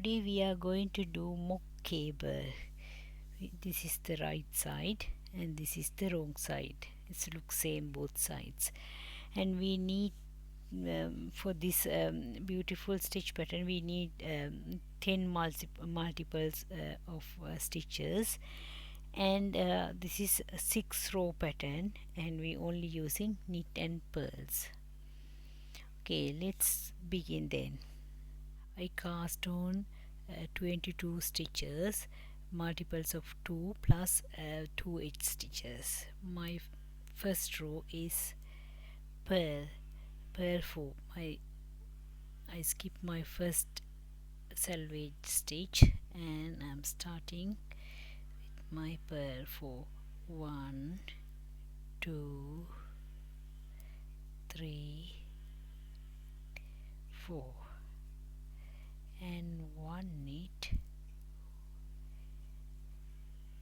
Today we are going to do mock cable. This is the right side and this is the wrong side. It looks same both sides, and we need for this beautiful stitch pattern we need 10 multiples of stitches, and this is a 6 row pattern and we only using knit and purls. Okay, let's begin then. I cast on 22 stitches, multiples of 2 plus 2 edge stitches. My first row is purl 4. I skip my first selvage stitch and I'm starting with my purl 4. 1, 2, 3, 4, and 1 knit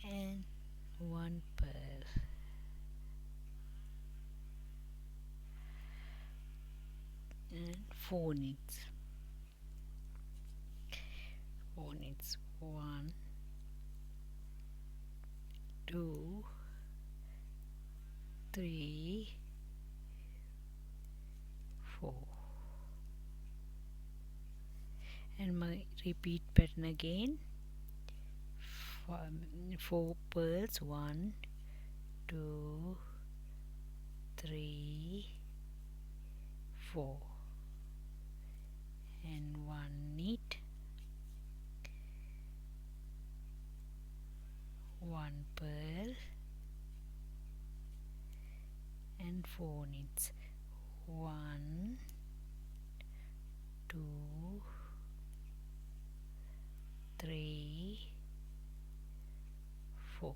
and 1 purl, and 4 knits. 1, 2, 3, 4, and my repeat pattern again. 4 purls, 1, 2, 3, 4, and 1 knit, 1 purl, and 4 knits. 1, 2, 3, 4,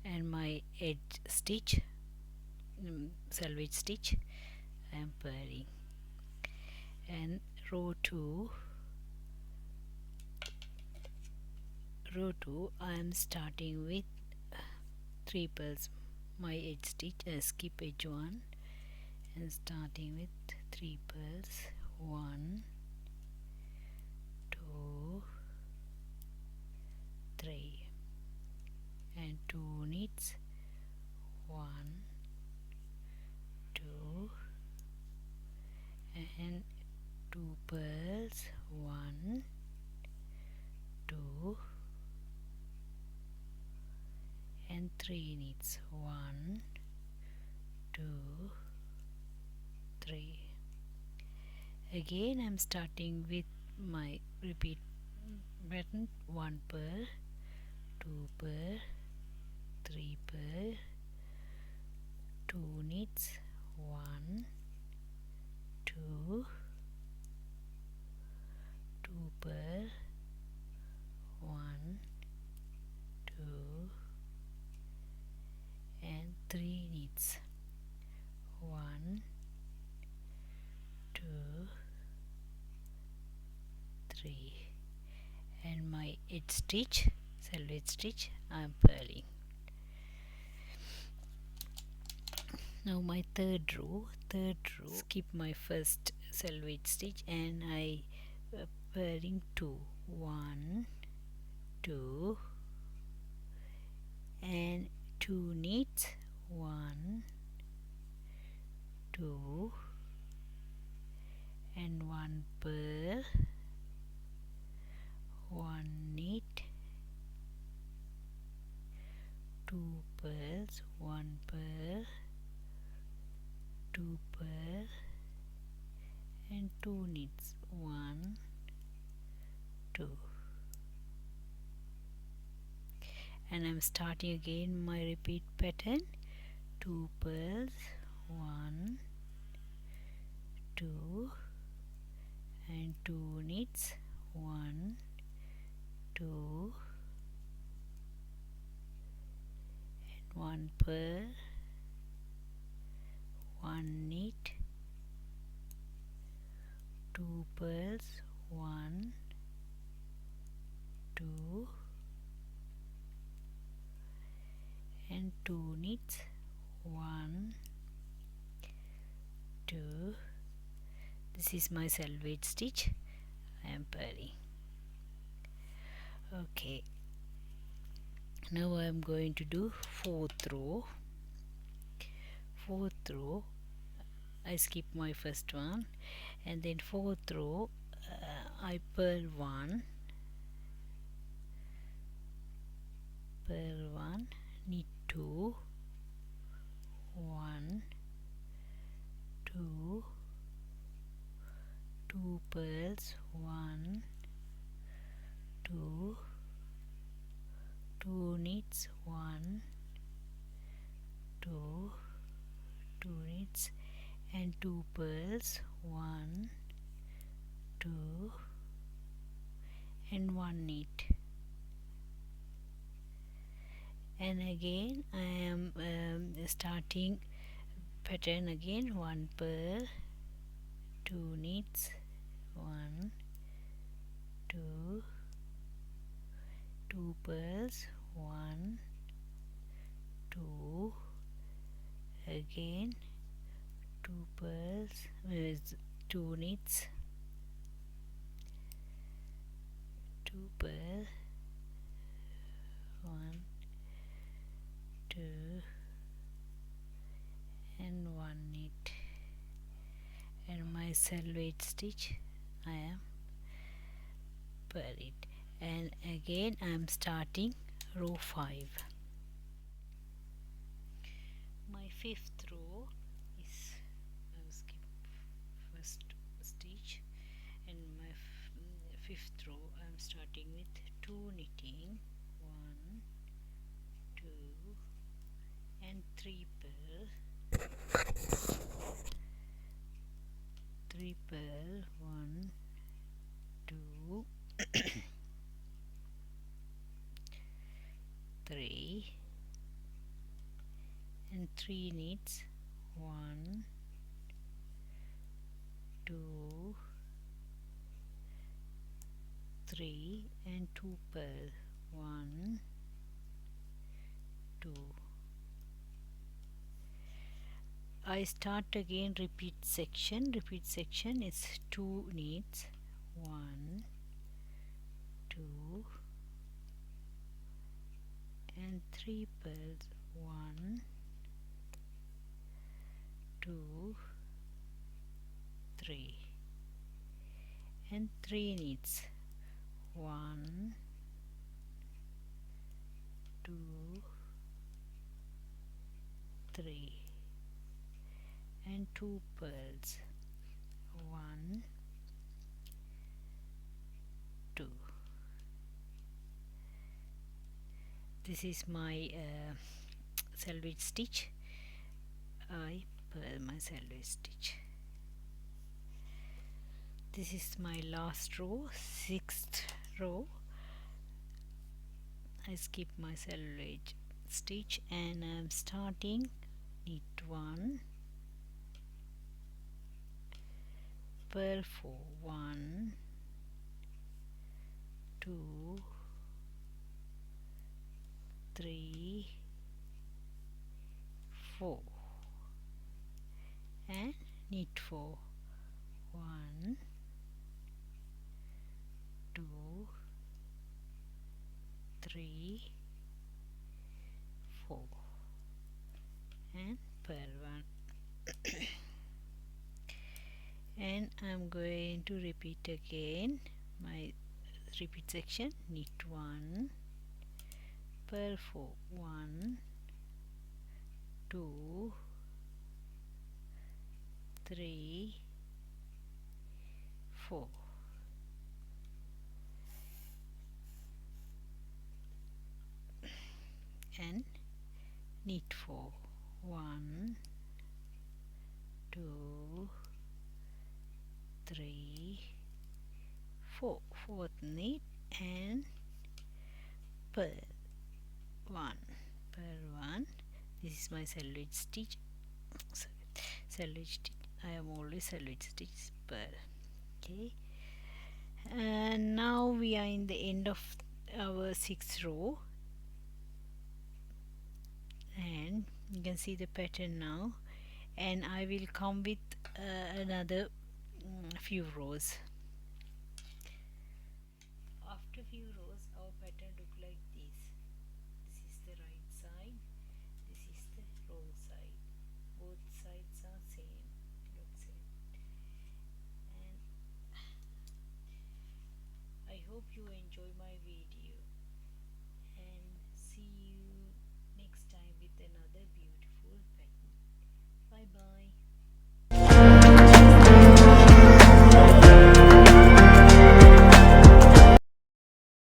and my edge stitch, selvage stitch, I am purling. And row 2 I am starting with 3 purls. My edge stitch, skip edge 1 and starting with 3 purls. 1, 2, 3, and 2 knits. 1, 2, and 2 purls. 1, 2, and 3 knits. 1, 2, 3. Again I'm starting with my repeat pattern. 1 purl, 2 purl, 3 purl, 2 knits. 1, 2, 2 purl, 1, 2, and 3 knits. 1, 2, 3, and my edge stitch, selvage stitch, I am purling. Now my third row, skip my first selvage stitch and I purling 2. 1, 2, and 2 knits. 1, 2, and 1 purl, 1 knit, 2 purls, 1 purl, 2 purl, and 2 knits. 1, 2, and I'm starting again my repeat pattern. 2 purls, 1, 2, and 2 knits. 1, 2, and 1 purl, 1 knit, 2 purls, 1, 2, and 2 knits. 1, 2. This is my selvage stitch. I I am purling. Okay, now I am going to do fourth row. I skip my first one, and then fourth row I purl one, knit 2, 1, 2, 2 pearls, 1, 2, 2 knits, 1, 2, 2 knits, and 2 pearls, 1, 2, and 1 knit. And again I am starting pattern again, 1 pearl, 2 knits, 1, 2, 2 pearls, 1, 2, again 2 pearls with 2 knits, 2 pearls, 1, 2, and 1 knit, and my selvage stitch I am purl it, and again I am starting row 5. My fifth row is skip first stitch, and my fifth row I am starting with 2 knitting, 1, 2, and 3 pearl, 3 pearl, 1, 2, 3, and 3 knits, 1, 2, 3, and 2 pearl, 1, 2. I start again repeat section is 2 knits, 1, 2, and 3 pearls, 1, 2, 3, and 3 knits, 1, 2, 3, and 2 pearls, 1, 2. This is my selvage stitch. I purl my selvage stitch. This is my last row, 6th row. I skip my selvage stitch, and I am starting knit 1, purl 4, 1, 2, 3, 4, and knit 4, 1, 2, 3, 4, and purl 1. And I'm going to repeat again my repeat section, knit 1, purl 4, 1, 2, 3, 4, and knit 4, 1, 2, 3, 4, fourth knit, and purl 1, purl 1. This is my selvage stitch. Selvage stitch. I am always selvage stitch, purl. Okay, and now we are in the end of our 6th row, and you can see the pattern now, and I will come with another few rows. after few rows our pattern look like this. This is the right side, this is the wrong side. Both sides are same. Looks it. And I hope you enjoy my